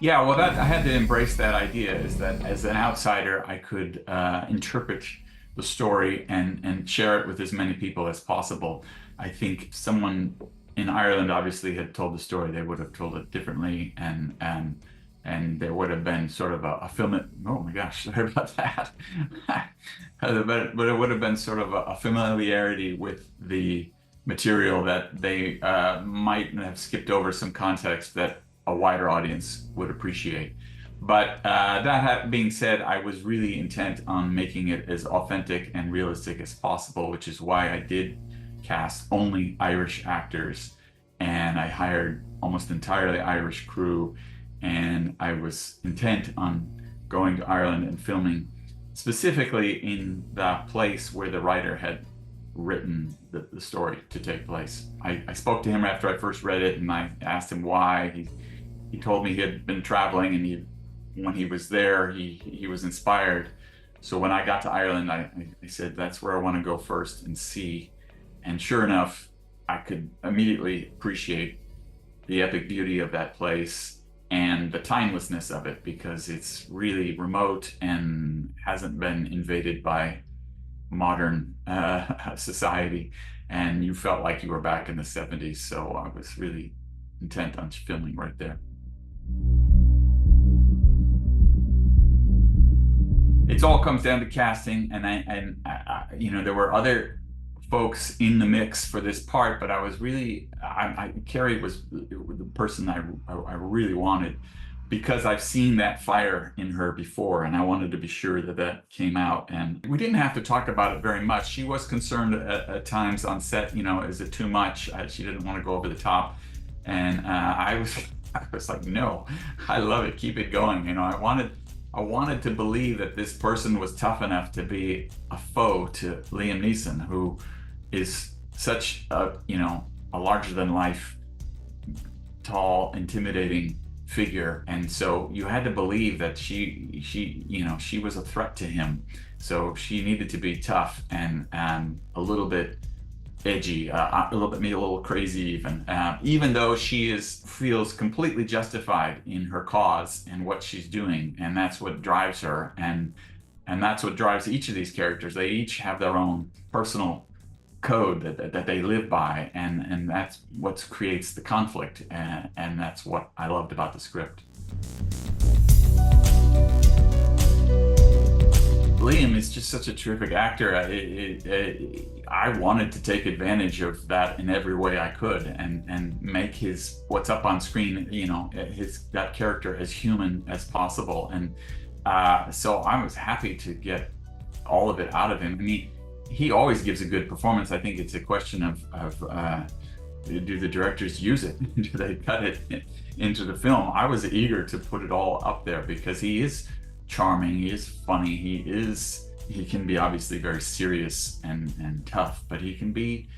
Yeah, well, that I had to embrace that idea is that as an outsider, I could interpret the story and share it with as many people as possible. I think if someone in Ireland obviously had told the story, they would have told it differently, and there would have been sort of a film. Oh my gosh, sorry about that. But it would have been sort of a familiarity with the material that they might have skipped over some context that a wider audience would appreciate. But that being said, I was really intent on making it as authentic and realistic as possible, which is why I did cast only Irish actors, and I hired almost entirely Irish crew, and I was intent on going to Ireland and filming specifically in the place where the writer had written the story to take place. I spoke to him after I first read it, and I asked him why. He told me he had been traveling, and when he was there, he was inspired. So when I got to Ireland, I said, that's where I want to go first and see. And sure enough, I could immediately appreciate the epic beauty of that place and the timelessness of it, because it's really remote and hasn't been invaded by modern society. And you felt like you were back in the 70s. So I was really intent on filming right there. It all comes down to casting, and you know, there were other folks in the mix for this part, but I was really, Kerry was the person I really wanted, because I've seen that fire in her before, and I wanted to be sure that that came out. And we didn't have to talk about it very much. She was concerned at times on set, you know, is it too much? She didn't want to go over the top, and I was like, no, I love it. Keep it going. You know, I wanted to believe that this person was tough enough to be a foe to Liam Neeson, who is such a, you know, a larger than life, tall, intimidating figure. And so you had to believe that she, you know, she was a threat to him. So she needed to be tough and a little bit edgy, a little bit, maybe a little crazy even though she feels completely justified in her cause and what she's doing, and that's what drives her, and that's what drives each of these characters. They each have their own personal code that they live by, and that's what creates the conflict, and that's what I loved about the script. Liam is just such a terrific actor. I wanted to take advantage of that in every way I could, and make what's up on screen, you know, that character as human as possible. And so I was happy to get all of it out of him. I mean, he always gives a good performance. I think it's a question of do the directors use it? Do they cut it into the film? I was eager to put it all up there because he is charming, he is funny, he can be obviously very serious and tough, but he can be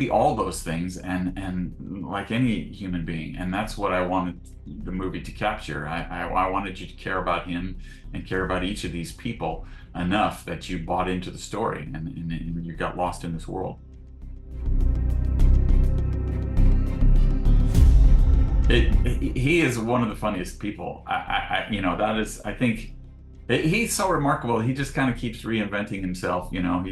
all those things, and like any human being. And that's what I wanted the movie to capture. I wanted you to care about him and care about each of these people enough that you bought into the story and you got lost in this world. He is one of the funniest people. You know, that is, I think, he's so remarkable. He just kind of keeps reinventing himself. You know,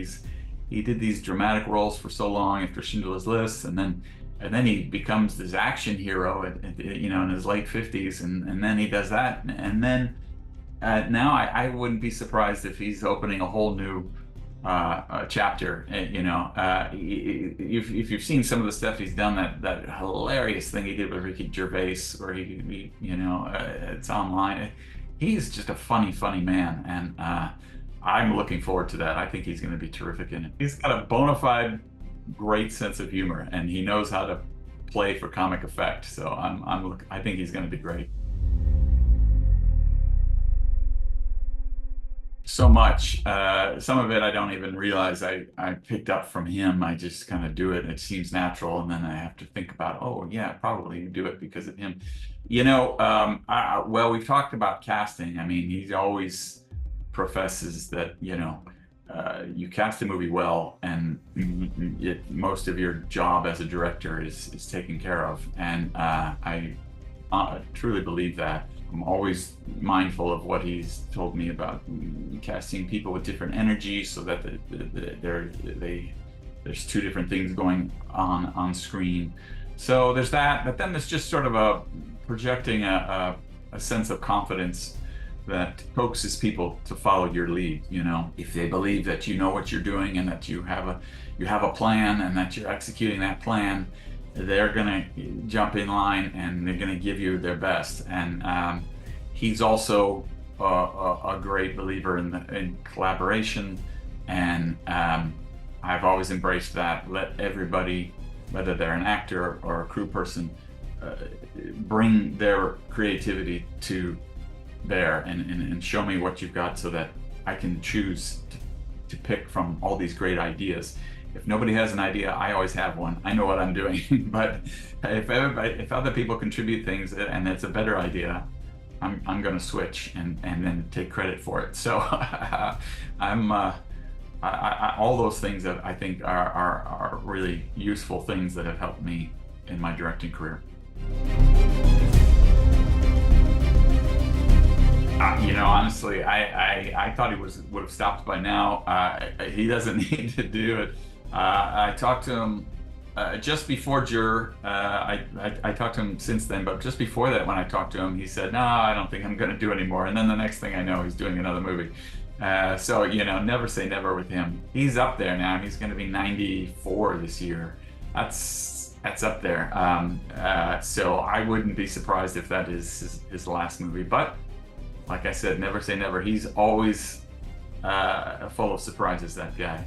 he did these dramatic roles for so long after Schindler's List, and then he becomes this action hero you know, in his late 50s, and then he does that, and then now I wouldn't be surprised if he's opening a whole new chapter. You know, if you've seen some of the stuff he's done, that hilarious thing he did with Ricky Gervais, where he you know, it's online. He's just a funny man, and I'm looking forward to that. I think he's going to be terrific in it. He's got a bona fide great sense of humor, and he knows how to play for comic effect. So I think he's going to be great. So much. Some of it I don't even realize I picked up from him. I just kind of do it. It seems natural, and then I have to think about, oh yeah, probably do it because of him. You know, well, we've talked about casting. I mean, he always professes that, you know, you cast a movie well, and most of your job as a director is taken care of. And I truly believe that. I'm always mindful of what he's told me about casting people with different energies, so that there's two different things going on screen. So there's that, but then there's just sort of a projecting a sense of confidence that coaxes people to follow your lead. You know, if they believe that you know what you're doing and that you have a plan and that you're executing that plan, they're gonna jump in line and they're gonna give you their best. And he's also a great believer in collaboration, and I've always embraced that. Let everybody, whether they're an actor or a crew person, bring their creativity to bear and show me what you've got, so that I can choose to pick from all these great ideas. If nobody has an idea, I always have one. I know what I'm doing. But if other people contribute things and it's a better idea, I'm going to switch and then take credit for it. So all those things that I think are really useful things that have helped me in my directing career. You know, honestly, I thought he would have stopped by now. He doesn't need to do it. I talked to him just before Juror. I talked to him since then, but just before that, when I talked to him, he said, "No, I don't think I'm going to do anymore." And then the next thing I know, he's doing another movie. So, you know, never say never with him. He's up there now. He's going to be 94 this year. That's up there. So I wouldn't be surprised if that is his last movie. But like I said, never say never. He's always full of surprises, that guy.